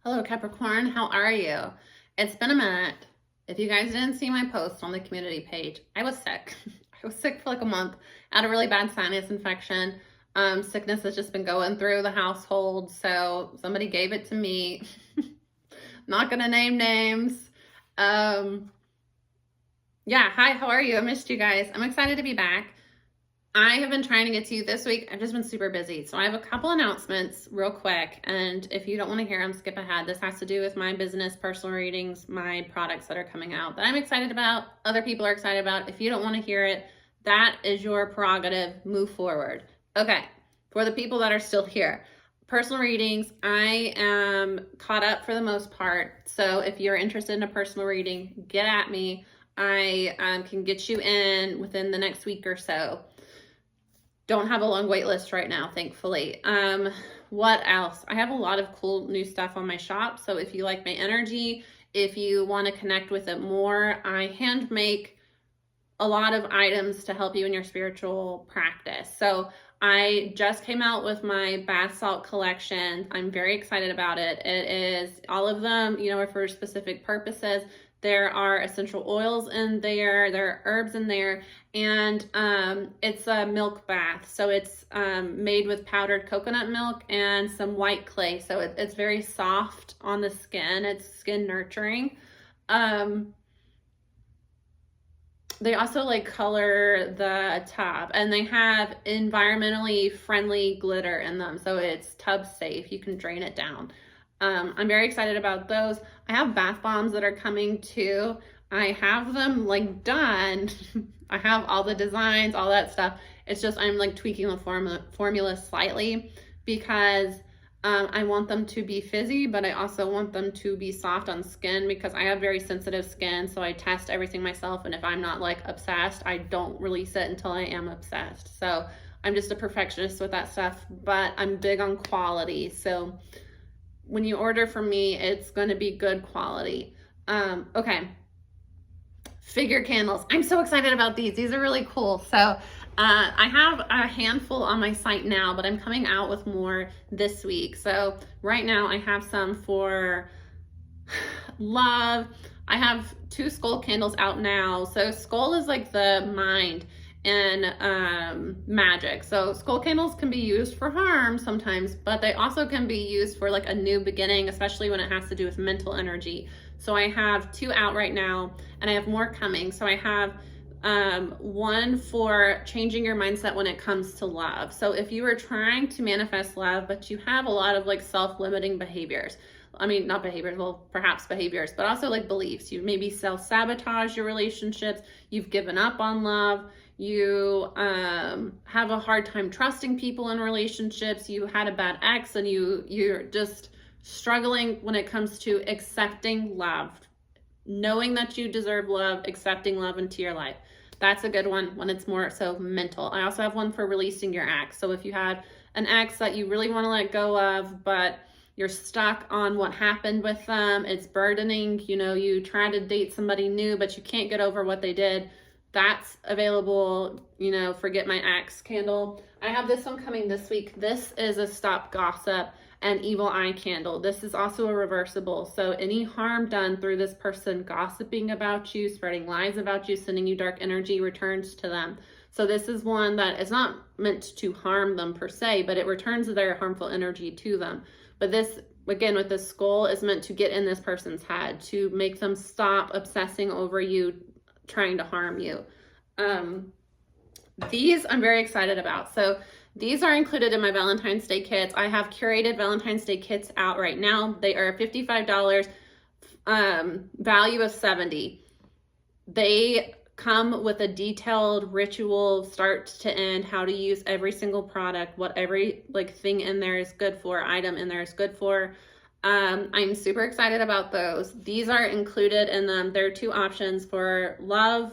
Hello, Capricorn. How are you? It's been a minute. If you guys didn't see my post on the community page, I was sick. I was sick for like a month. I had a really bad sinus infection. Sickness has just been going through the household, so somebody gave it to me. Not gonna name names. Yeah, hi, how are you? I missed you guys. I'm excited to be back. I have been trying to get to you this week. I've just been super busy. So I have a couple announcements real quick. And if you don't want to hear them, skip ahead. This has to do with my business, personal readings, my products that are coming out that I'm excited about. Other people are excited about. If you don't want to hear it, that is your prerogative. Move forward. Okay. For the people that are still here, personal readings, I am caught up for the most part. So if you're interested in a personal reading, get at me. I can get you in within the next week or so. Don't have a long wait list right now, thankfully. What else? I have a lot of cool new stuff on my shop. So if you like my energy, if you want to connect with it more, I hand make a lot of items to help you in your spiritual practice. So I just came out with my bath salt collection. I'm very excited about it. It is all of them, are for specific purposes. There are essential oils in there, there are herbs in there, and it's a milk bath. So it's made with powdered coconut milk and some white clay. So it's very soft on the skin. It's skin nurturing. They also color the tub, and they have environmentally friendly glitter in them. So it's tub safe. You can drain it down. I'm very excited about those. I have bath bombs that are coming too. I have them done. I have all the designs, all that stuff. It's just I'm tweaking the formula slightly because I want them to be fizzy, but I also want them to be soft on skin because I have very sensitive skin. So I test everything myself. And if I'm not obsessed, I don't release it until I am obsessed. So I'm just a perfectionist with that stuff, but I'm big on quality. So when you order from me, it's going to be good quality. Okay. Figure candles. I'm so excited about these. These are really cool. So I have a handful on my site now, but I'm coming out with more this week. So right now I have some for love. I have 2 skull candles out now. So skull is the mind and magic. So skull candles can be used for harm sometimes, but they also can be used for a new beginning, especially when it has to do with mental energy. So I have 2 out right now, and I have more coming. So I have one for changing your mindset when it comes to love. So if you are trying to manifest love, but you have a lot of self-limiting behaviors, not behaviors, well, perhaps behaviors, but also beliefs. You maybe self-sabotage your relationships. You've given up on love. You have a hard time trusting people in relationships. You had a bad ex and you're just struggling when it comes to accepting love, knowing that you deserve love, accepting love into your life. That's a good one when it's more so mental. I also have one for releasing your ex. So if you had an ex that you really want to let go of, but you're stuck on what happened with them, it's burdening, you try to date somebody new, but you can't get over what they did, that's available, Forget My Ex candle. I have this one coming this week. This is a Stop Gossip and Evil Eye candle. This is also a reversible. So any harm done through this person gossiping about you, spreading lies about you, sending you dark energy returns to them. So this is one that is not meant to harm them per se, but it returns their harmful energy to them. But this, again, with the skull, is meant to get in this person's head, to make them stop obsessing over you, trying to harm you. These I'm very excited about. So these are included in my Valentine's Day kits. I have curated Valentine's Day kits out right now. They are $55, value of $70. They come with a detailed ritual, start to end, how to use every single product, what every thing in there is good for, item in there is good for. I'm super excited about those. These are included in them. There are 2 options for love,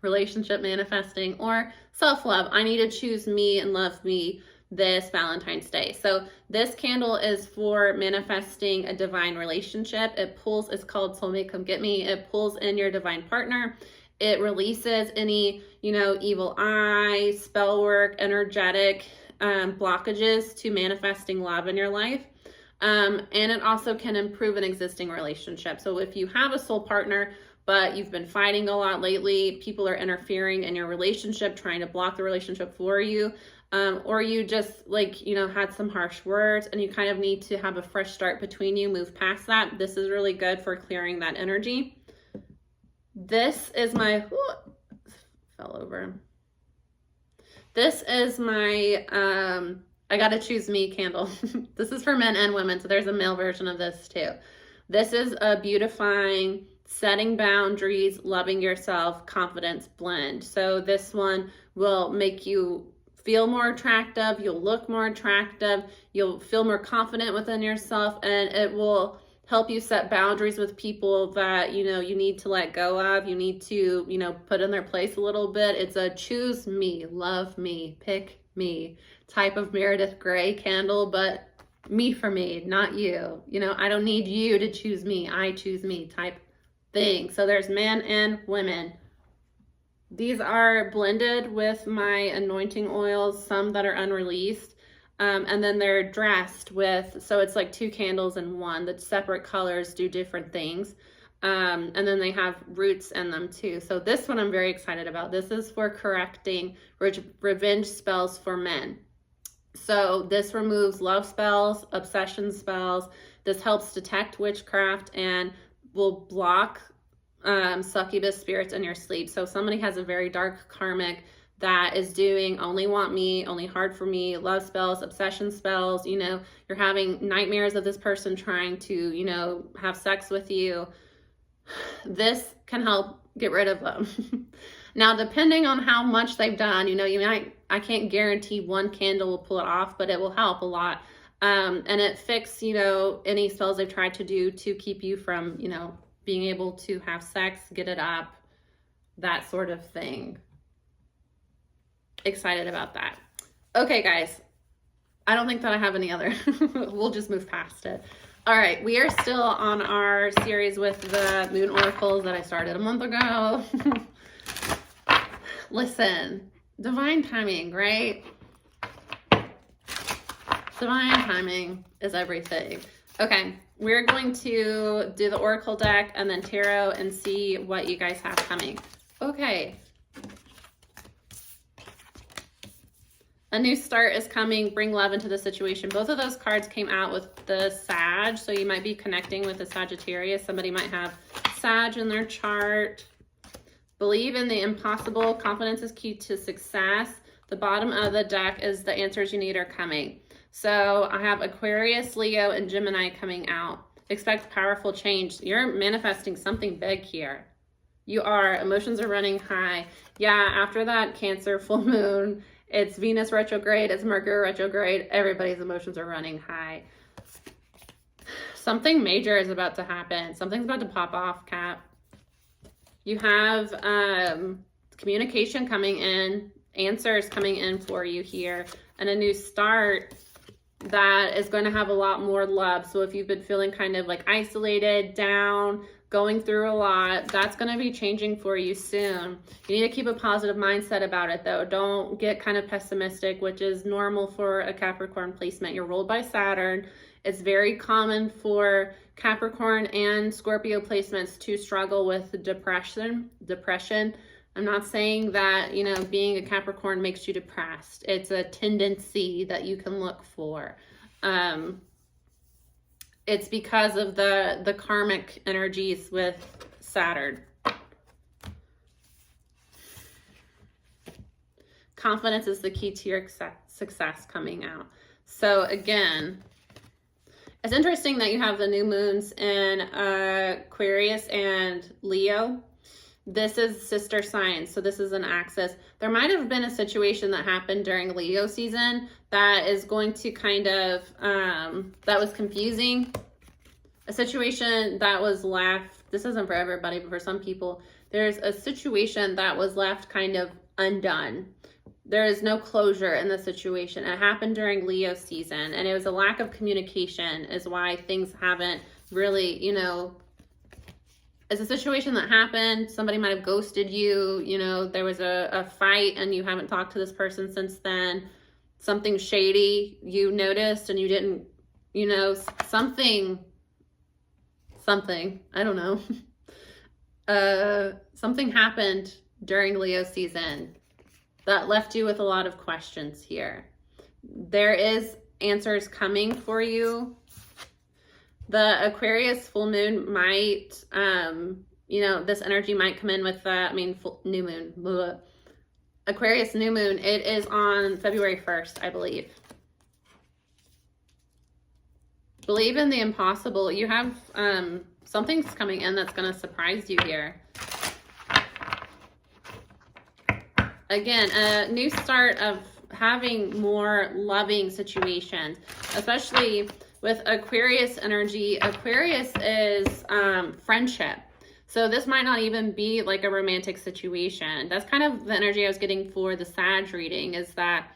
relationship manifesting, or self-love. I need to choose me and love me this Valentine's Day. So this candle is for manifesting a divine relationship. It's called Soulmate Come Get Me. It pulls in your divine partner. It releases any, evil eye, spell work, energetic blockages to manifesting love in your life. And it also can improve an existing relationship. So if you have a soul partner, but you've been fighting a lot lately, people are interfering in your relationship, trying to block the relationship for you, or you just like, you know, had some harsh words and you kind of need to have a fresh start between you, move past that. This is really good for clearing that energy. This is my, fell over. This is my, I gotta choose me candle. This is for men and women, so there's a male version of this too. This is a beautifying, setting boundaries, loving yourself, confidence blend. So this one will make you feel more attractive, you'll look more attractive, you'll feel more confident within yourself, and it will help you set boundaries with people that, you know, you need to let go of, you need to, you know, put in their place a little bit. It's a choose me, love me, pick me type of Meredith Grey candle, but me for me, not you. You know, I don't need you to choose me, I choose me type thing. So there's men and women. These are blended with my anointing oils, some that are unreleased. And then they're dressed with, so it's like 2 candles in one. The separate colors do different things. And then they have roots in them too. So this one I'm very excited about. This is for correcting revenge spells for men. So this removes love spells, obsession spells. This helps detect witchcraft and will block succubus spirits in your sleep. So if somebody has a very dark karmic that is doing only want me, only hard for me, love spells, obsession spells, you know, you're having nightmares of this person trying to, you know, have sex with you, this can help get rid of them. Now, depending on how much they've done, you know, I can't guarantee one candle will pull it off, but it will help a lot. And it fixes, you know, any spells they've tried to do to keep you from, you know, being able to have sex, get it up, that sort of thing. Excited about that. Okay, guys, I don't think that I have any other. We'll just move past it. All right, we are still on our series with the moon oracles that I started a month ago. Listen, divine timing, right? Divine timing is everything. Okay, we're going to do the oracle deck and then tarot and see what you guys have coming. Okay. A new start is coming. Bring love into the situation. Both of those cards came out with the Sag, so you might be connecting with a Sagittarius. Somebody might have Sag in their chart. Believe in the impossible. Confidence is key to success. The bottom of the deck is the answers you need are coming. So I have Aquarius, Leo, and Gemini coming out. Expect powerful change. You're manifesting something big here. You are. Emotions are running high. Yeah, after that Cancer full moon, it's Venus retrograde, it's Mercury retrograde. Everybody's emotions are running high. Something major is about to happen. Something's about to pop off, Cap. You have communication coming in, answers coming in for you here, and a new start that is going to have a lot more love. So if you've been feeling kind of like isolated, down, going through a lot, that's going to be changing for you soon. You need to keep a positive mindset about it though. Don't get kind of pessimistic, which is normal for a Capricorn placement. You're ruled by Saturn. It's very common for Capricorn and Scorpio placements to struggle with depression. I'm not saying that, you know, being a Capricorn makes you depressed. It's a tendency that you can look for. It's because of the karmic energies with Saturn. Confidence is the key to your success coming out. So again, it's interesting that you have the new moons in Aquarius and Leo. This is sister signs, so this is an axis. There might have been a situation that happened during Leo season that is going to kind of, that was confusing. A situation that was left, this isn't for everybody, but for some people, there's a situation that was left kind of undone. There is no closure in the situation. It happened during Leo season, and it was a lack of communication is why things haven't really, you know, it's a situation that happened. Somebody might have ghosted you. You know, there was a fight and you haven't talked to this person since then. Something shady you noticed and you didn't you know, something, I don't know. Something happened during Leo season that left you with a lot of questions here. There is answers coming for you. The Aquarius full moon might, you know, this energy might come in with new moon. Blah. Aquarius new moon, it is on February 1st, I believe. Believe in the impossible. You have something's coming in that's going to surprise you here. Again, a new start of having more loving situations, especially with Aquarius energy. Aquarius is friendship. So this might not even be like a romantic situation. That's kind of the energy I was getting for the Sag reading, is that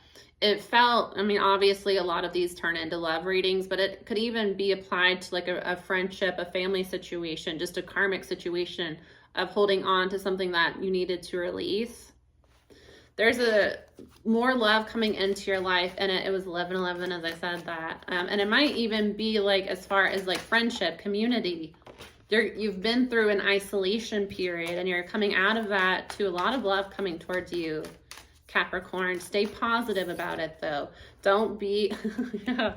it felt, I mean, obviously a lot of these turn into love readings, but it could even be applied to like a friendship, a family situation, just a karmic situation of holding on to something that you needed to release. There's a more love coming into your life, and it was 11/11 as I said that. And it might even be like as far as like friendship, community. You've been through an isolation period, and you're coming out of that to a lot of love coming towards you, Capricorn. Stay positive about it though. Don't be, yeah.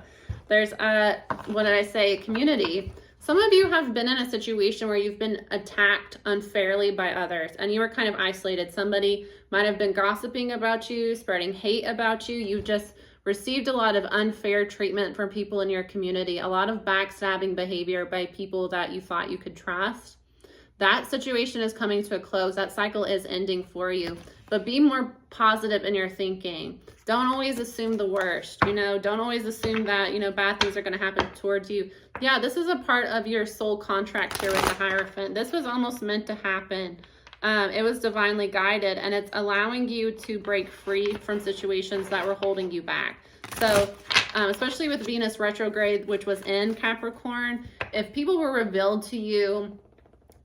There's what did I say? Community. Some of you have been in a situation where you've been attacked unfairly by others and you were kind of isolated. Somebody might have been gossiping about you, spreading hate about you. You've just received a lot of unfair treatment from people in your community, a lot of backstabbing behavior by people that you thought you could trust. That situation is coming to a close. That cycle is ending for you. But be more positive in your thinking. Don't always assume the worst, you know. Don't always assume that, you know, bad things are going to happen towards you. Yeah, this is a part of your soul contract here with the Hierophant. This was almost meant to happen. It was divinely guided, and it's allowing you to break free from situations that were holding you back. So, especially with Venus retrograde, which was in Capricorn, if people were revealed to you,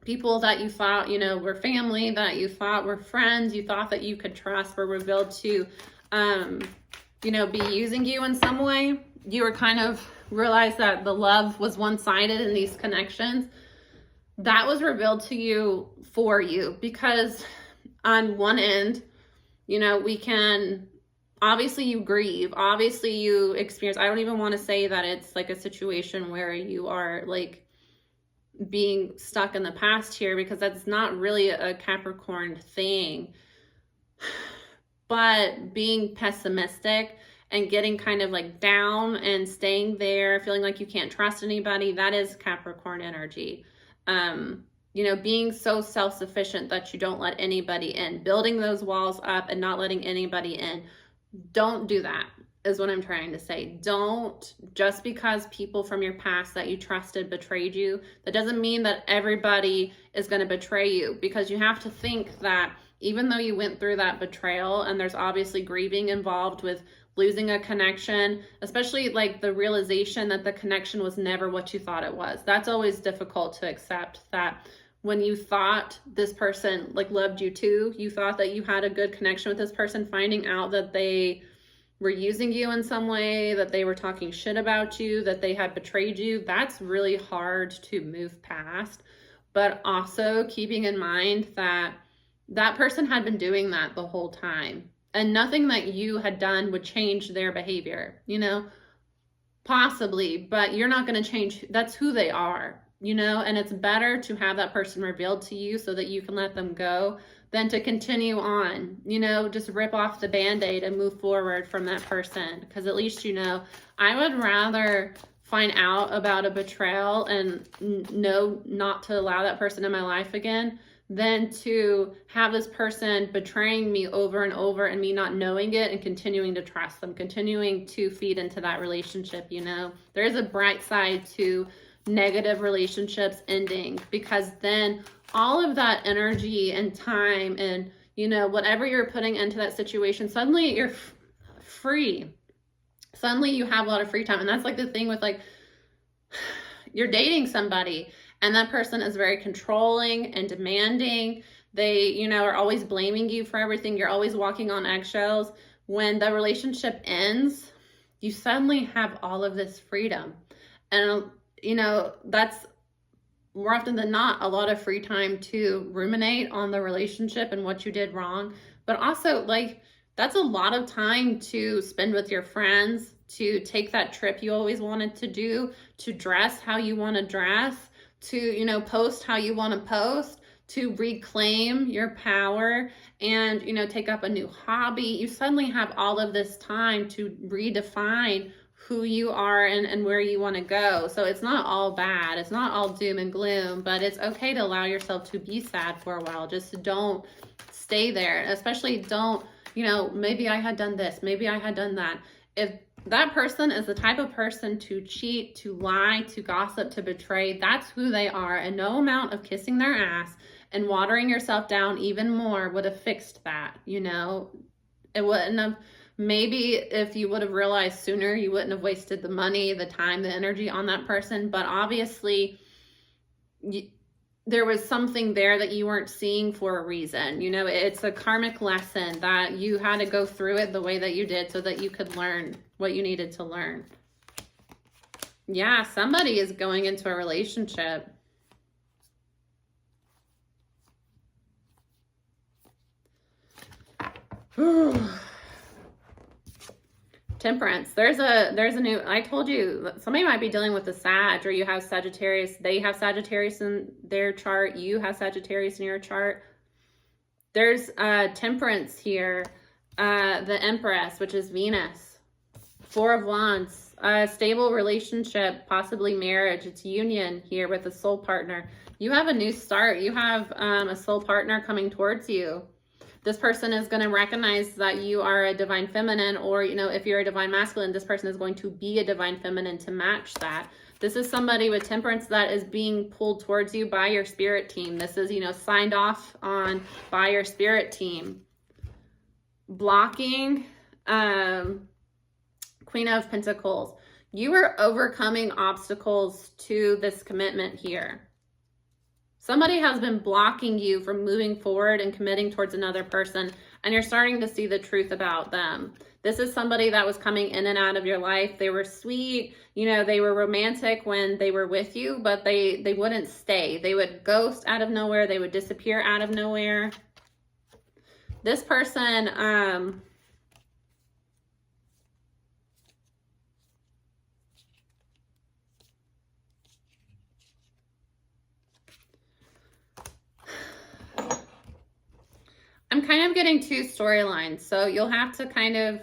people that you thought, you know, were family, that you thought were friends, you thought that you could trust, were revealed to, you know, be using you in some way, you were kind of realized that the love was one-sided in these connections. That was revealed to you for you, because on one end, you know, we can, obviously you grieve, obviously you experience, I don't even want to say that it's like a situation where you are like being stuck in the past here, because that's not really a Capricorn thing. But being pessimistic and getting kind of like down and staying there, feeling like you can't trust anybody, that is Capricorn energy. You know, being so self-sufficient that you don't let anybody in, building those walls up and not letting anybody in. Don't do that, is what I'm trying to say. Don't, just because people from your past that you trusted betrayed you, that doesn't mean that everybody is going to betray you, because you have to think that even though you went through that betrayal, and there's obviously grieving involved with losing a connection, especially like the realization that the connection was never what you thought it was. That's always difficult to accept, that when you thought this person like loved you too, you thought that you had a good connection with this person, finding out that they were using you in some way, that they were talking shit about you, that they had betrayed you, that's really hard to move past. But also keeping in mind that that person had been doing that the whole time, and nothing that you had done would change their behavior, you know, possibly, but you're not going to change. That's who they are, you know, and it's better to have that person revealed to you so that you can let them go than to continue on, you know, just rip off the Band-Aid and move forward from that person. Because at least, you know, I would rather find out about a betrayal and know not to allow that person in my life again than to have this person betraying me over and over and me not knowing it and continuing to trust them, continuing to feed into that relationship. You know, there is a bright side to negative relationships ending, because then all of that energy and time and, you know, whatever you're putting into that situation, suddenly you're free. Suddenly you have a lot of free time. And that's like the thing with like, you're dating somebody and that person is very controlling and demanding. They, you know, are always blaming you for everything. You're always walking on eggshells. When the relationship ends, you suddenly have all of this freedom. And, that's more often than not a lot of free time to ruminate on the relationship and what you did wrong. But also, like, that's a lot of time to spend with your friends, to take that trip you always wanted to do, to dress how you want to dress, to, post how you want to post, to reclaim your power and, take up a new hobby. You suddenly have all of this time to redefine who you are and where you want to go. So it's not all bad. It's not all doom and gloom, but it's okay to allow yourself to be sad for a while. Just don't stay there. Especially don't, maybe I had done this, maybe I had done that. If that person is the type of person to cheat, to lie, to gossip, to betray, that's who they are. And no amount of kissing their ass and watering yourself down even more would have fixed that. It wouldn't have. Maybe if you would have realized sooner, you wouldn't have wasted the money, the time, the energy on that person. But obviously, there was something there that you weren't seeing for a reason. It's a karmic lesson that you had to go through it the way that you did so that you could learn what you needed to learn. Yeah, somebody is going into a relationship. Temperance. There's a new, I told you, somebody might be dealing with a Sag, or you have Sagittarius. They have Sagittarius in their chart. You have Sagittarius in your chart. There's Temperance here. The Empress, which is Venus. Four of Wands. A stable relationship, possibly marriage. It's union here with a soul partner. You have a new start. You have a soul partner coming towards you. This person is going to recognize that you are a divine feminine, or, if you're a divine masculine, this person is going to be a divine feminine to match that. This is somebody with temperance that is being pulled towards you by your spirit team. This is, signed off on by your spirit team. Blocking, Queen of Pentacles. You are overcoming obstacles to this commitment here. Somebody has been blocking you from moving forward and committing towards another person, and you're starting to see the truth about them. This is somebody that was coming in and out of your life. They were sweet, they were romantic when they were with you, but they wouldn't stay. They would ghost out of nowhere. They would disappear out of nowhere. This person, I'm kind of getting two storylines. So you'll have to kind of,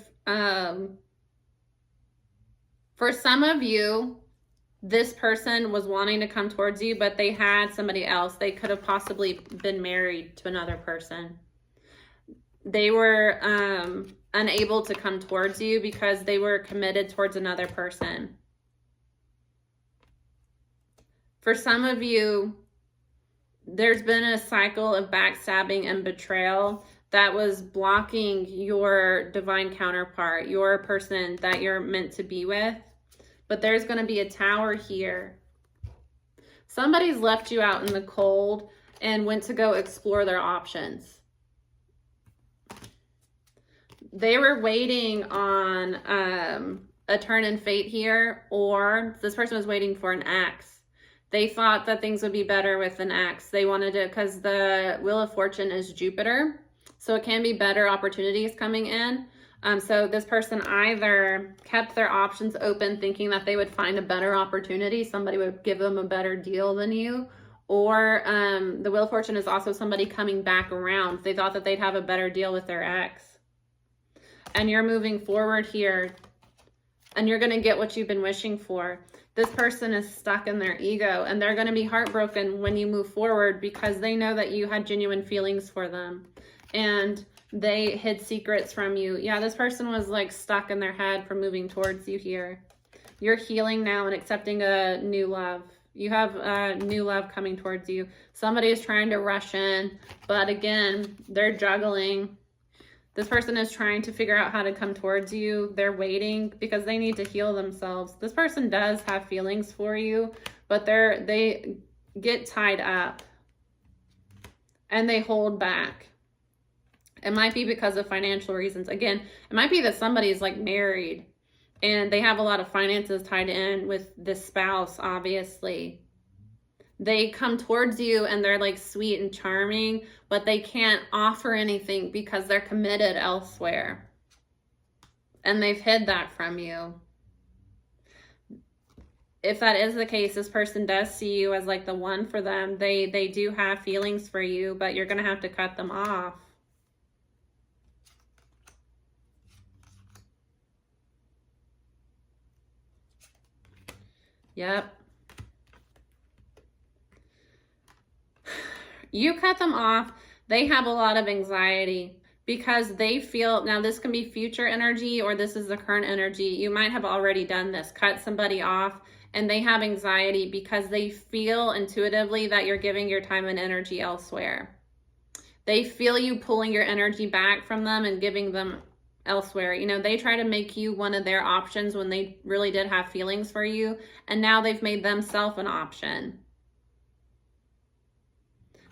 for some of you, this person was wanting to come towards you, but they had somebody else. They could have possibly been married to another person. They were unable to come towards you because they were committed towards another person. For some of you, there's been a cycle of backstabbing and betrayal that was blocking your divine counterpart, your person that you're meant to be with. But there's going to be a tower here. Somebody's left you out in the cold and went to go explore their options. They were waiting on a turn in fate here, or this person was waiting for an ex. They thought that things would be better with an ex. They wanted to, because the Wheel of Fortune is Jupiter, so it can be better opportunities coming in. So this person either kept their options open thinking that they would find a better opportunity, somebody would give them a better deal than you, or the Wheel of Fortune is also somebody coming back around. They thought that they'd have a better deal with their ex. And you're moving forward here, and you're going to get what you've been wishing for. This person is stuck in their ego, and they're going to be heartbroken when you move forward because they know that you had genuine feelings for them and they hid secrets from you. Yeah, this person was like stuck in their head from moving towards you here. You're healing now and accepting a new love. You have a new love coming towards you. Somebody is trying to rush in, but again, they're juggling. This person is trying to figure out how to come towards you. They're waiting because they need to heal themselves. This person does have feelings for you, but they get tied up and they hold back. It might be because of financial reasons. Again, it might be that somebody is like married And they have a lot of finances tied in with this spouse, obviously. They come towards you and they're like sweet and charming, but they can't offer anything because they're committed elsewhere. And they've hid that from you. If that is the case, this person does see you as like the one for them. They do have feelings for you, but you're going to have to cut them off. Yep. You cut them off. They have a lot of anxiety because they feel, now this can be future energy or this is the current energy. You might have already done this, cut somebody off, and they have anxiety because they feel intuitively that you're giving your time and energy elsewhere. They feel you pulling your energy back from them and giving them elsewhere. You know, they try to make you one of their options when they really did have feelings for you, and now they've made themselves an option.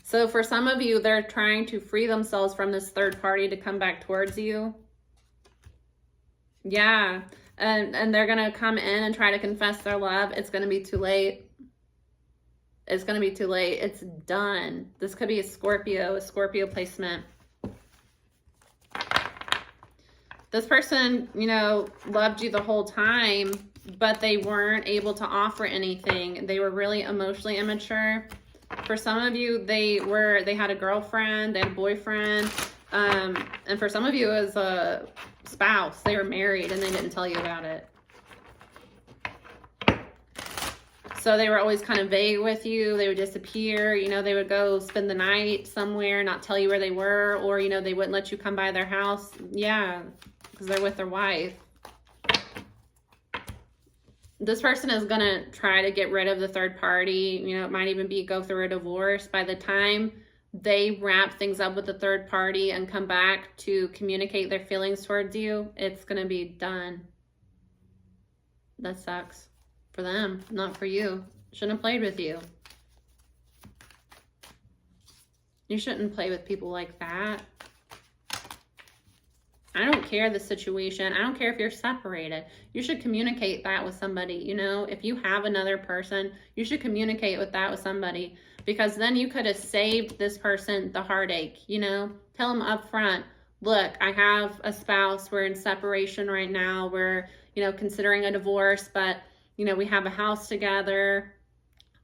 So for some of you, they're trying to free themselves from this third party to come back towards you. Yeah. And they're going to come in and try to confess their love. It's going to be too late. It's going to be too late. It's done. This could be a Scorpio placement. This person, you know, loved you the whole time, but they weren't able to offer anything. They were really emotionally immature. For some of you, they had a girlfriend, they had a boyfriend, and for some of you, it was a spouse. They were married and they didn't tell you about it. So they were always kind of vague with you. They would disappear. You know, they would go spend the night somewhere, not tell you where they were, or, you know, they wouldn't let you come by their house. Yeah, because they're with their wife. This person is going to try to get rid of the third party. You know, it might even be go through a divorce. By the time they wrap things up with the third party and come back to communicate their feelings towards you, it's going to be done. That sucks for them, not for you. Shouldn't have played with you. You shouldn't play with people like that. I don't care the situation. I don't care if you're separated. You should communicate that with somebody. You know, if you have another person, you should communicate with that with somebody, because then you could have saved this person the heartache. You know, tell them up front, look, I have a spouse. We're in separation right now. We're, you know, considering a divorce, but, you know, we have a house together.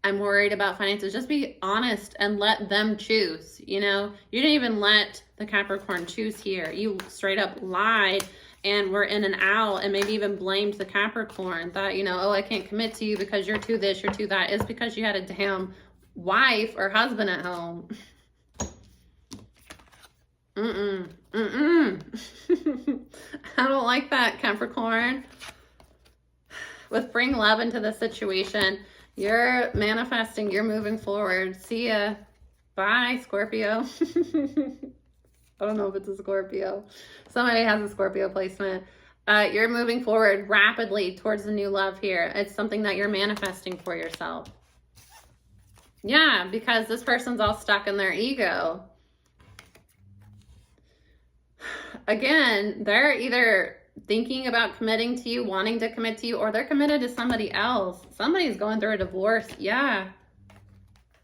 I'm worried about finances. Just be honest and let them choose. You know, you didn't even let the Capricorn choose here. You straight up lied and were in and out, and maybe even blamed the Capricorn that, you know, oh, I can't commit to you because you're too this, you're too that. It's because you had a damn wife or husband at home. I don't like that, Capricorn. With bring love into the situation, you're manifesting, you're moving forward. See ya. Bye, Scorpio. I don't know if it's a Scorpio. Somebody has a Scorpio placement. You're moving forward rapidly towards the new love here. It's something that you're manifesting for yourself. Yeah, because this person's all stuck in their ego. Again, they're either thinking about committing to you, wanting to commit to you, or they're committed to somebody else. Somebody's going through a divorce. Yeah.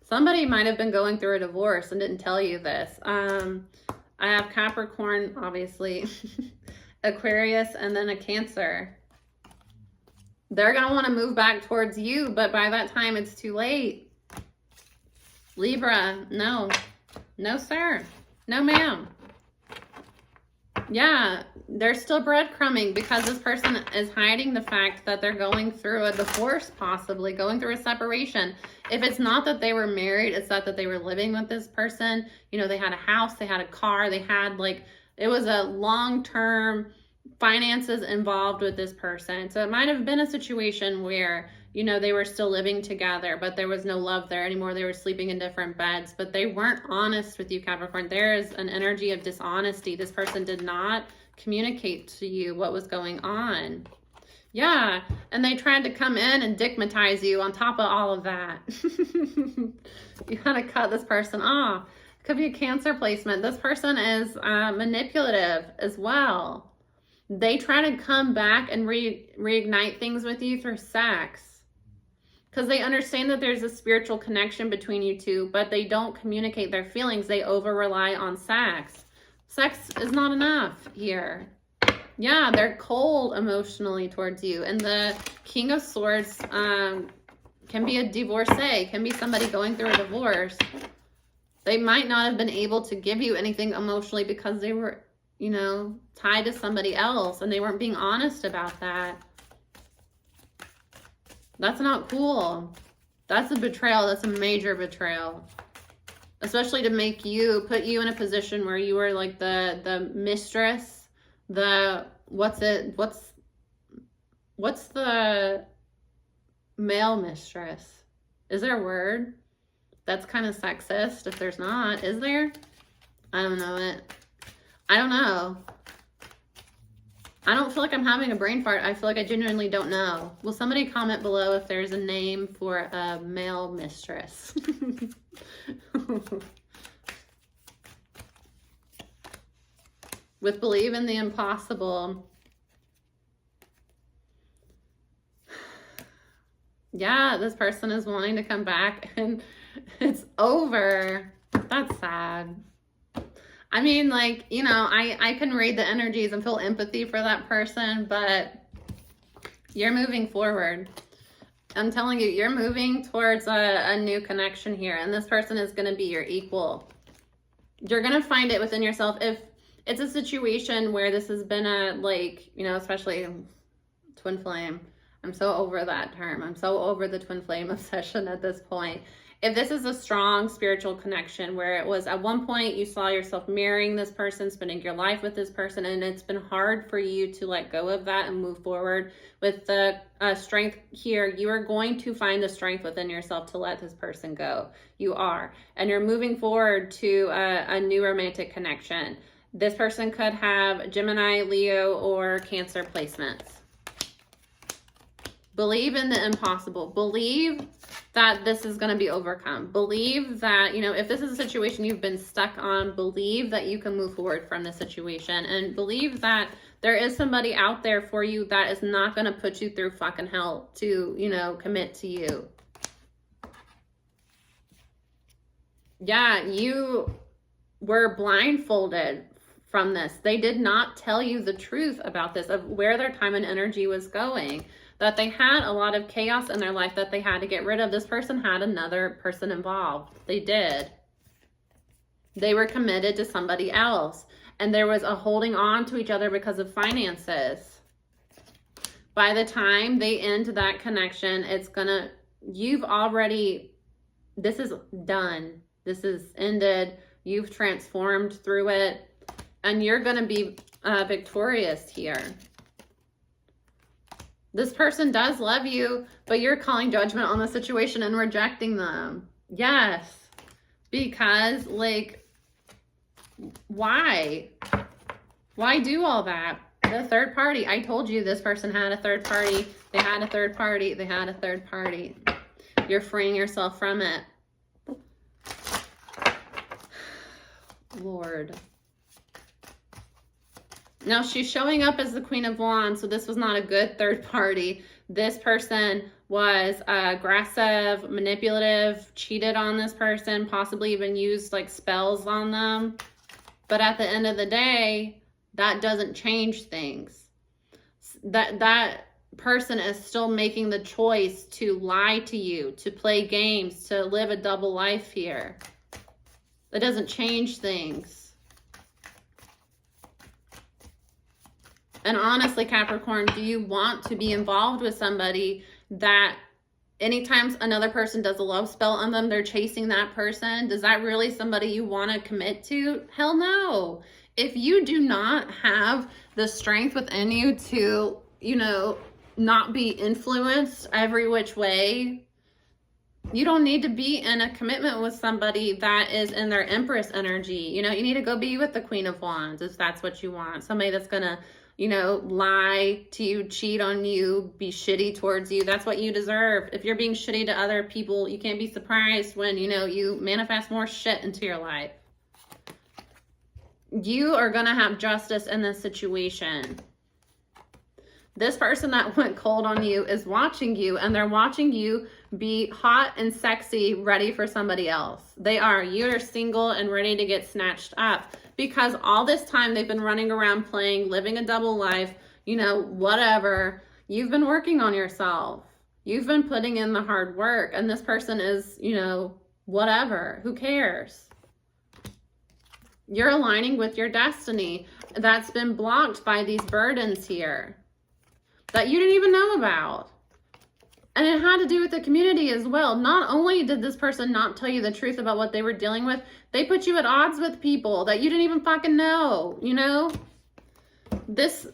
Somebody might have been going through a divorce and didn't tell you this. I have Capricorn, obviously, Aquarius, and then a Cancer. They're going to want to move back towards you, but by that time, it's too late. Libra, no. No, sir. No, ma'am. Yeah, they're still breadcrumbing because this person is hiding the fact that they're going through a divorce, possibly going through a separation. If it's not that they were married, it's that they were living with this person. You know, they had a house, they had a car, they had it was a long-term finances involved with this person. So it might have been a situation where, you know, they were still living together, but there was no love there anymore. They were sleeping in different beds, but they weren't honest with you, Capricorn. There is an energy of dishonesty. This person did not communicate to you what was going on. Yeah, and they tried to come in and digmatize you on top of all of that. You gotta cut this person off. Could be a Cancer placement. This person is manipulative as well. They try to come back and reignite things with you through sex. Because they understand that there's a spiritual connection between you two, but they don't communicate their feelings. They over-rely on sex. Sex is not enough here. Yeah, they're cold emotionally towards you. And the King of Swords can be a divorcee, can be somebody going through a divorce. They might not have been able to give you anything emotionally because they were, you know, tied to somebody else and they weren't being honest about that. That's not cool. That's a betrayal. That's a major betrayal. Especially to make you, put you in a position where you are like the mistress, what's the male mistress? Is there a word? That's kind of sexist if there's not. Is there? I don't know it. I don't know. I don't feel like I'm having a brain fart. I feel like I genuinely don't know. Will somebody comment below if there's a name for a male mistress? With believe in the impossible. Yeah, this person is wanting to come back and it's over. That's sad. I mean, like, you know, I can read the energies and feel empathy for that person, but you're moving forward. I'm telling you, you're moving towards a new connection here, and this person is going to be your equal. You're going to find it within yourself. If it's a situation where this has been a, like, you know, especially twin flame. I'm so over that term. I'm so over the twin flame obsession at this point. If this is a strong spiritual connection where it was at one point you saw yourself marrying this person, spending your life with this person, and it's been hard for you to let go of that and move forward with the strength here, you are going to find the strength within yourself to let this person go. You are. And you're moving forward to a new romantic connection. This person could have Gemini, Leo, or Cancer placements. Believe in the impossible. Believe that this is going to be overcome. Believe that, you know, if this is a situation you've been stuck on, believe that you can move forward from the situation, and believe that there is somebody out there for you that is not going to put you through fucking hell to, you know, commit to you. Yeah, you were blindfolded from this. They did not tell you the truth about this, of where their time and energy was going. That they had a lot of chaos in their life that they had to get rid of. This person had another person involved. They did. They were committed to somebody else. And there was a holding on to each other because of finances. By the time they end that connection, it's gonna, you've already, this is done. This is ended. You've transformed through it. And you're gonna be victorious here. This person does love you, but you're calling judgment on the situation and rejecting them. Yes. Because, like, why? Why do all that? The third party. I told you this person had a third party. They had a third party. They had a third party. You're freeing yourself from it. Lord. Now, she's showing up as the Queen of Wands, so this was not a good third party. This person was aggressive, manipulative, cheated on this person, possibly even used like spells on them. But at the end of the day, that doesn't change things. That person is still making the choice to lie to you, to play games, to live a double life here. That doesn't change things. And honestly, Capricorn, do you want to be involved with somebody that anytime another person does a love spell on them, they're chasing that person? Does that really somebody you want to commit to? Hell no. If you do not have the strength within you to, you know, not be influenced every which way, you don't need to be in a commitment with somebody that is in their Empress energy. You know, you need to go be with the Queen of Wands if that's what you want. Somebody that's going to, you know, lie to you, cheat on you, be shitty towards you. That's what you deserve. If you're being shitty to other people, you can't be surprised when, you know, you manifest more shit into your life. You are going to have justice in this situation. This person that went cold on you is watching you, and they're watching you be hot and sexy, ready for somebody else. They are. You're single and ready to get snatched up, because all this time they've been running around playing, living a double life, you know, whatever. You've been working on yourself. You've been putting in the hard work, and this person is, you know, whatever. Who cares? You're aligning with your destiny that's been blocked by these burdens here that you didn't even know about. And it had to do with the community as well. Not only did this person not tell you the truth about what they were dealing with, they put you at odds with people that you didn't even fucking know, you know? This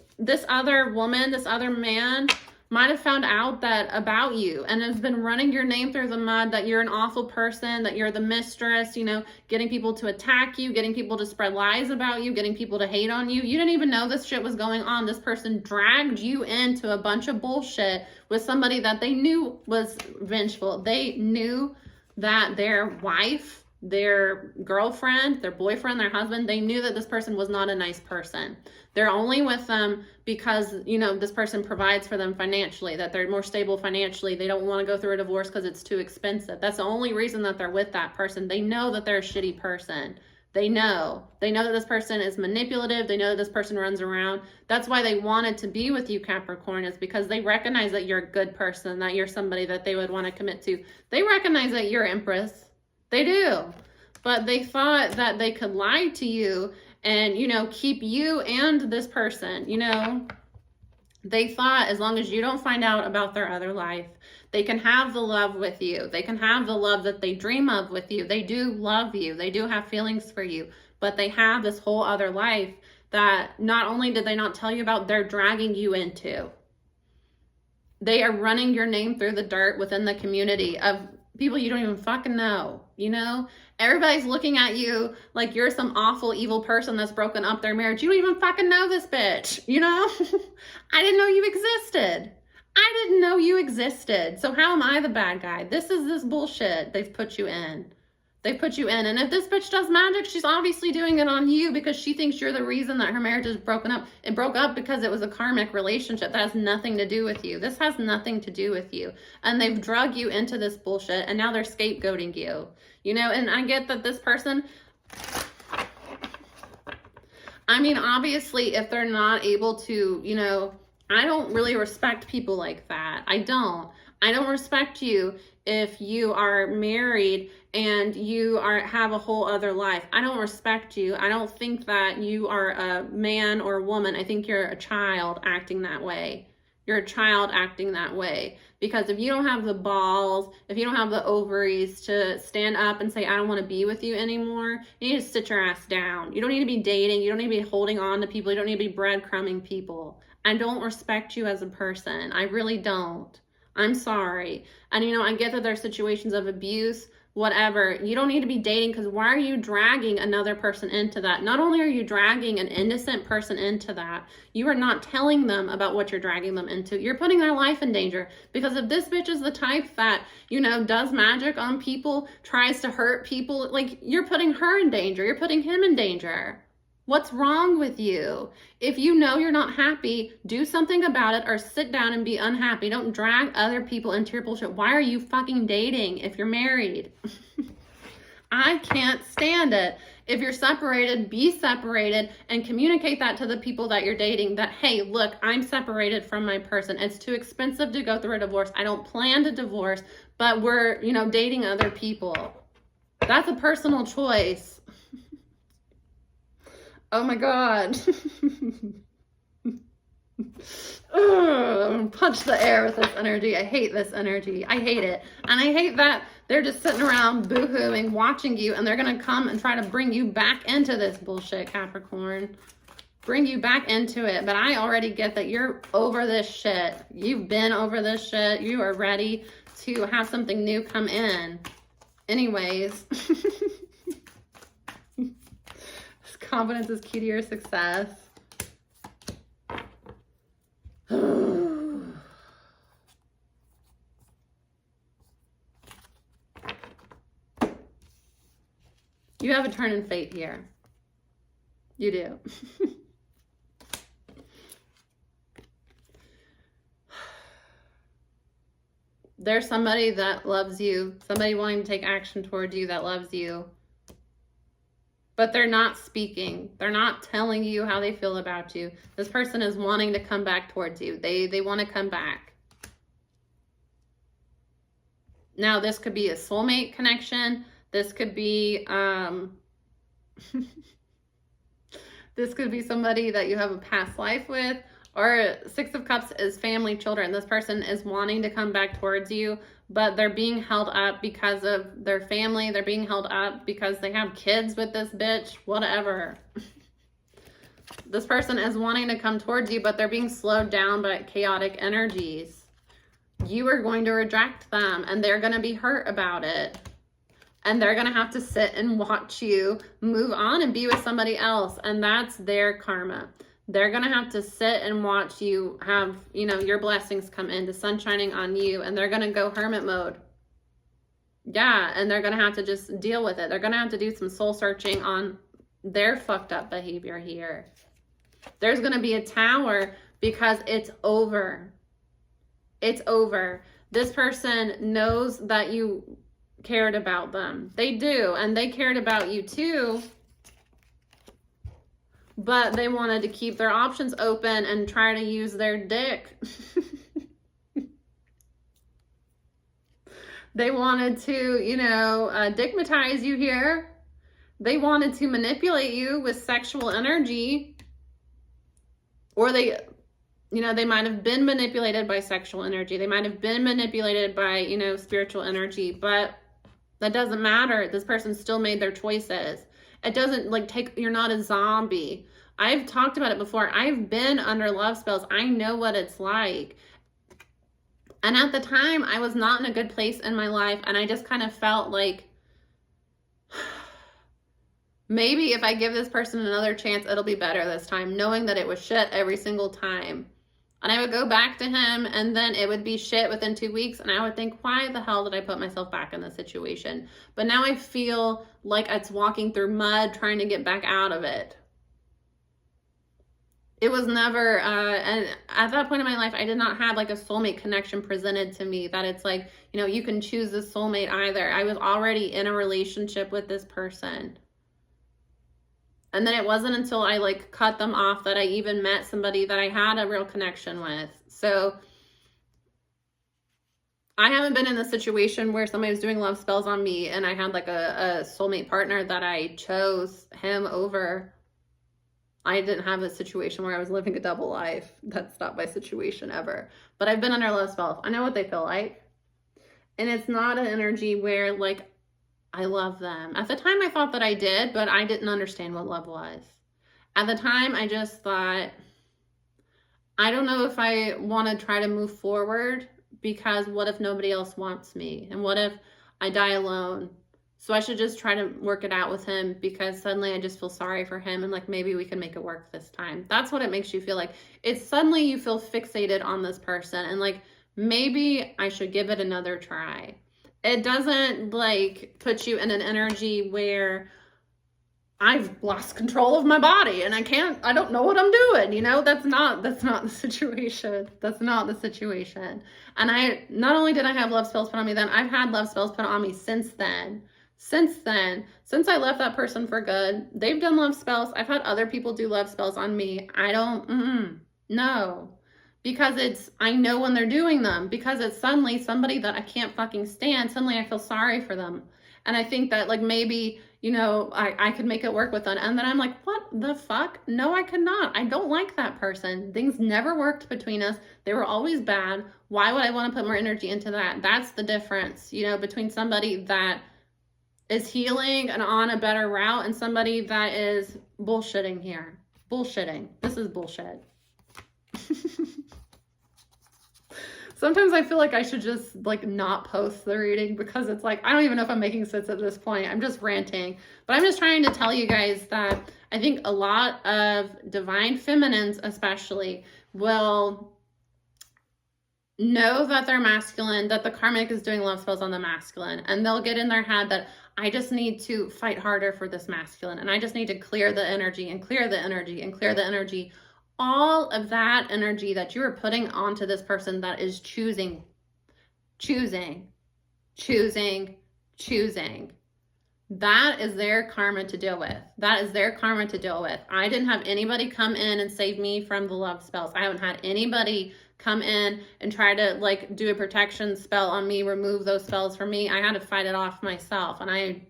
other woman, this other man might have found out that about you and has been running your name through the mud, that you're an awful person, that you're the mistress, you know, getting people to attack you, getting people to spread lies about you, getting people to hate on you. You didn't even know this shit was going on. This person dragged you into a bunch of bullshit with somebody that they knew was vengeful. They knew that their wife, their girlfriend, their boyfriend, their husband, they knew that this person was not a nice person. They're only with them because, you know, this person provides for them financially, that they're more stable financially. They don't want to go through a divorce because it's too expensive. That's the only reason that they're with that person. They know that they're a shitty person. They know that this person is manipulative. They know that this person runs around. That's why they wanted to be with you, Capricorn, is because they recognize that you're a good person, that you're somebody that they would want to commit to. They recognize that you're Empress. They do. But they thought that they could lie to you and, you know, keep you and this person, you know. They thought as long as you don't find out about their other life, they can have the love with you. They can have the love that they dream of with you. They do love you. They do have feelings for you. But they have this whole other life that not only did they not tell you about, they're dragging you into. They are running your name through the dirt within the community of people you don't even fucking know, you know? Everybody's looking at you like you're some awful, evil person that's broken up their marriage. You don't even fucking know this bitch, you know? I didn't know you existed. I didn't know you existed. So how am I the bad guy? This is this bullshit they've put you in. They put you in. And if this bitch does magic, she's obviously doing it on you because she thinks you're the reason that her marriage is broken up. It broke up because it was a karmic relationship. That has nothing to do with you. This has nothing to do with you. And they've drug you into this bullshit, and now they're scapegoating you. You know, and I get that this person, I mean, obviously, if they're not able to, you know, I don't really respect people like that. I don't respect you if you are married and you have a whole other life. I don't respect you. I don't think that you are a man or a woman. I think you're a child acting that way. You're a child acting that way. Because if you don't have the balls, if you don't have the ovaries to stand up and say, I don't want to be with you anymore, you need to sit your ass down. You don't need to be dating. You don't need to be holding on to people. You don't need to be breadcrumbing people. I don't respect you as a person. I really don't. I'm sorry. And, you know, I get that there's situations of abuse, whatever. You don't need to be dating, because why are you dragging another person into that? Not only are you dragging an innocent person into that, you are not telling them about what you're dragging them into. You're putting their life in danger, because if this bitch is the type that, you know, does magic on people, tries to hurt people, like, you're putting her in danger. You're putting him in danger. What's wrong with you? If you know you're not happy, do something about it, or sit down and be unhappy. Don't drag other people into your bullshit. Why are you fucking dating if you're married? I can't stand it. If you're separated, be separated, and communicate that to the people that you're dating, that, hey, look, I'm separated from my person. It's too expensive to go through a divorce. I don't plan to divorce, but we're, you know, dating other people. That's a personal choice. Oh my God. Ugh, punch the air with this energy. I hate this energy. I hate it. And I hate that they're just sitting around boo-hooing, watching you, and they're going to come and try to bring you back into this bullshit, Capricorn. Bring you back into it. But I already get that you're over this shit. You've been over this shit. You are ready to have something new come in. Anyways. Confidence is key to your success. You have a turn in fate here. You do. There's somebody that loves you, somebody wanting to take action towards you that loves you, but they're not speaking. They're not telling you how they feel about you. This person is wanting to come back towards you. They want to come back. Now, this could be a soulmate connection. This could be, this could be somebody that you have a past life with. Or Six of Cups is family, children. This person is wanting to come back towards you, but they're being held up because of their family. They're being held up because they have kids with this bitch, whatever. This person is wanting to come towards you, but they're being slowed down by chaotic energies. You are going to reject them, and they're going to be hurt about it. And they're going to have to sit and watch you move on and be with somebody else. And that's their karma. They're going to have to sit and watch you have, you know, your blessings come in, the sun shining on you, and they're going to go hermit mode. Yeah, and they're going to have to just deal with it. They're going to have to do some soul searching on their fucked up behavior here. There's going to be a tower because it's over. It's over. This person knows that you cared about them. They do, and they cared about you too. But they wanted to keep their options open and try to use their dick. They wanted to, you know, digmatize you here. They wanted to manipulate you with sexual energy. Or they, you know, they might have been manipulated by sexual energy. They might have been manipulated by, you know, spiritual energy. But that doesn't matter. This person still made their choices. It doesn't like you're not a zombie. I've talked about it before. I've been under love spells. I know what it's like. And at the time, I was not in a good place in my life. And I just kind of felt like, maybe if I give this person another chance, it'll be better this time. Knowing that it was shit every single time. And I would go back to him, and then it would be shit within 2 weeks. And I would think, why the hell did I put myself back in this situation? But now I feel like it's walking through mud, trying to get back out of it. It was never, and at that point in my life, I did not have like a soulmate connection presented to me that it's like, you know, you can choose a soulmate either. I was already in a relationship with this person. And then it wasn't until I like cut them off that I even met somebody that I had a real connection with. So I haven't been in a situation where somebody was doing love spells on me and I had like a soulmate partner that I chose him over. I didn't have a situation where I was living a double life. That's not my situation ever. But I've been under love spells. I know what they feel like. And it's not an energy where like, I love them. At the time, I thought that I did, but I didn't understand what love was. At the time, I just thought, I don't know if I want to try to move forward because what if nobody else wants me? And what if I die alone? So I should just try to work it out with him because suddenly I just feel sorry for him and like maybe we can make it work this time. That's what it makes you feel like. It's suddenly you feel fixated on this person and like maybe I should give it another try. It doesn't like put you in an energy where I've lost control of my body and I don't know what I'm doing. You know, that's not the situation. That's not the situation. And not only did I have love spells put on me then, I've had love spells put on me since then. Since I left that person for good, they've done love spells. I've had other people do love spells on me. I don't, no. Because I know when they're doing them. Because it's suddenly somebody that I can't fucking stand. Suddenly I feel sorry for them. And I think that like maybe, you know, I could make it work with them. And then I'm like, what the fuck? No, I could not. I don't like that person. Things never worked between us. They were always bad. Why would I want to put more energy into that? That's the difference, you know, between somebody that is healing and on a better route and somebody that is bullshitting here. Bullshitting. This is bullshit. Sometimes I feel like I should just like not post the reading because it's like, I don't even know if I'm making sense at this point. I'm just ranting, but I'm just trying to tell you guys that I think a lot of divine feminines especially will know that they're masculine, that the karmic is doing love spells on the masculine, and they'll get in their head that I just need to fight harder for this masculine, and I just need to clear the energy and clear the energy and clear the energy. All of that energy that you are putting onto this person that is choosing choosing, choosing, choosing. That is their karma to deal with. That is their karma to deal with. I didn't have anybody come in and save me from the love spells. I haven't had anybody come in and try to like do a protection spell on me, remove those spells from me. I had to fight it off myself, and I'm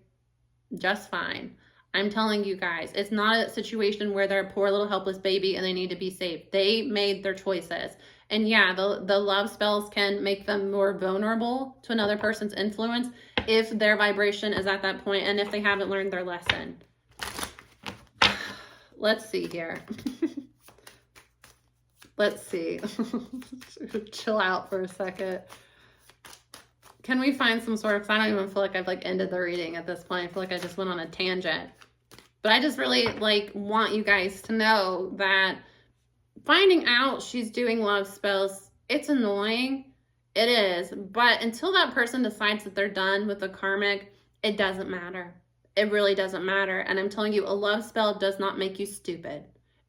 just fine. I'm telling you guys, it's not a situation where they're a poor little helpless baby and they need to be saved. They made their choices. And yeah, the love spells can make them more vulnerable to another person's influence if their vibration is at that point and if they haven't learned their lesson. Let's see here. Let's see. Chill out for a second. Can we find some sort of, I don't even feel like I've like ended the reading at this point. I feel like I just went on a tangent. But I just really like want you guys to know that finding out she's doing love spells, it's annoying. It is. But until that person decides that they're done with the karmic, it doesn't matter. It really doesn't matter. And I'm telling you, a love spell does not make you stupid.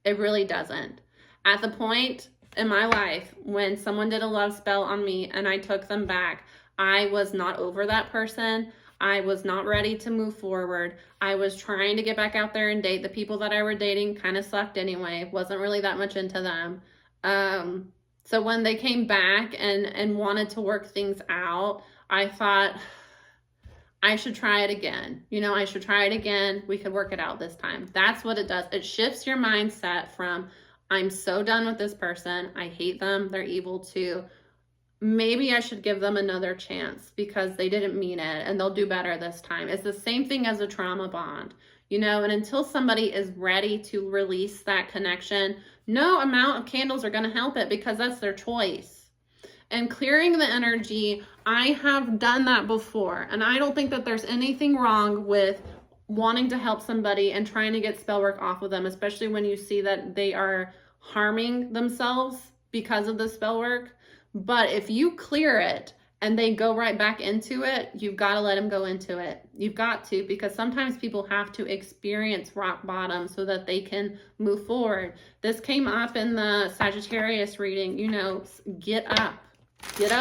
It really doesn't. At the point in my life when someone did a love spell on me and I took them back, I was not over that person. I was not ready to move forward. I was trying to get back out there and date. The people that I were dating kind of sucked anyway. Wasn't really that much into them. So when they came back and wanted to work things out, I thought I should try it again. You know, I should try it again. We could work it out this time. That's what it does. It shifts your mindset from, I'm so done with this person. I hate them. They're evil too. Maybe I should give them another chance because they didn't mean it and they'll do better this time. It's the same thing as a trauma bond, you know, and until somebody is ready to release that connection, no amount of candles are going to help it because that's their choice. And clearing the energy, I have done that before. And I don't think that there's anything wrong with wanting to help somebody and trying to get spell work off of them, especially when you see that they are harming themselves because of the spell work. But if you clear it and they go right back into it, you've got to let them go into it. You've got to, because sometimes people have to experience rock bottom so that they can move forward. This came up in the Sagittarius reading, you know, get up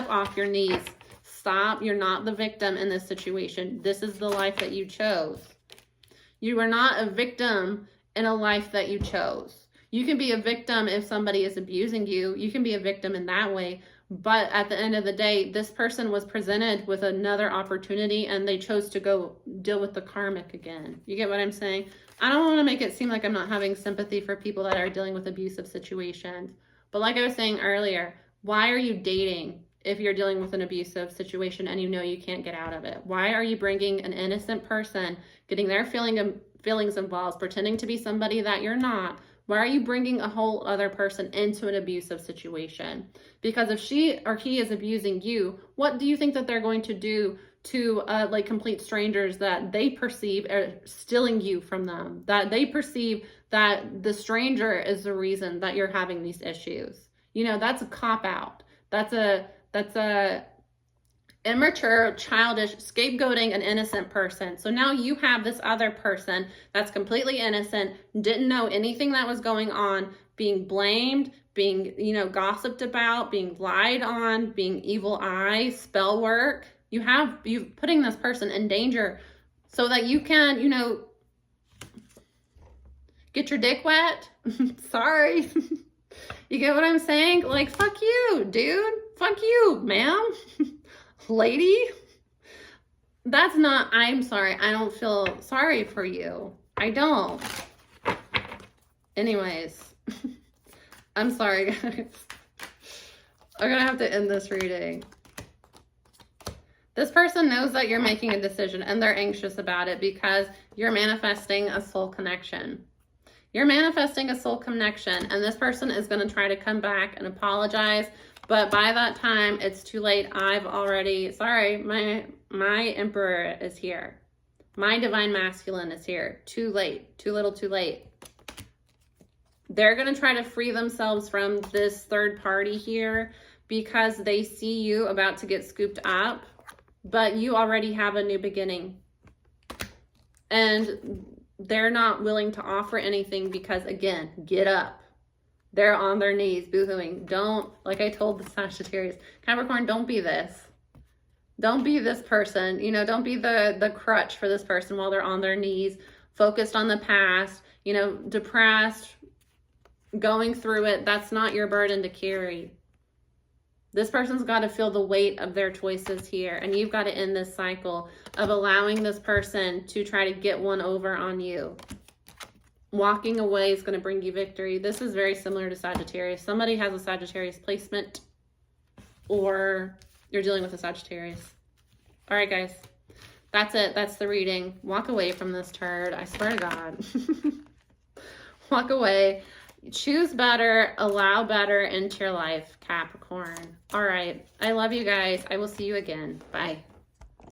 off your knees. Stop. You're not the victim in this situation. This is the life that you chose. You are not a victim in a life that you chose. You can be a victim if somebody is abusing you. You can be a victim in that way. But at the end of the day, this person was presented with another opportunity and they chose to go deal with the karmic again. You get what I'm saying? I don't want to make it seem like I'm not having sympathy for people that are dealing with abusive situations. But like I was saying earlier, why are you dating if you're dealing with an abusive situation and you know you can't get out of it? Why are you bringing an innocent person, getting their feelings involved, pretending to be somebody that you're not? Why are you bringing a whole other person into an abusive situation? Because if she or he is abusing you, what do you think that they're going to do to like complete strangers that they perceive are stealing you from them? That they perceive that the stranger is the reason that you're having these issues. You know, that's a cop out. That's a immature, childish, scapegoating an innocent person. So now you have this other person that's completely innocent, didn't know anything that was going on, being blamed, being, you know, gossiped about, being lied on, being evil eye, spell work. You're putting this person in danger so that you can, you know, get your dick wet. Sorry. You get what I'm saying? Like, fuck you, dude. Fuck you, ma'am. Lady, that's not, I'm sorry. I don't feel sorry for you. I don't. Anyways, I'm sorry, guys. I'm gonna have to end this reading. This person knows that you're making a decision and they're anxious about it because you're manifesting a soul connection. You're manifesting a soul connection, and this person is going to try to come back and apologize. But by that time, it's too late. I've already, sorry, my emperor is here. My divine masculine is here. Too late. Too little, too late. They're going to try to free themselves from this third party here because they see you about to get scooped up, but you already have a new beginning. And they're not willing to offer anything because, again, get up. They're on their knees, boo-hooing. Don't, like I told the Sagittarius, Capricorn, don't be this. Don't be this person. You know, don't be the crutch for this person while they're on their knees, focused on the past, you know, depressed, going through it. That's not your burden to carry. This person's got to feel the weight of their choices here, and you've got to end this cycle of allowing this person to try to get one over on you. Walking away is going to bring you victory. This is very similar to Sagittarius. Somebody has a Sagittarius placement, or you're dealing with a Sagittarius. All right, guys. That's it. That's the reading. Walk away from this turd. I swear to God. Walk away. Choose better. Allow better into your life, Capricorn. All right. I love you guys. I will see you again. Bye.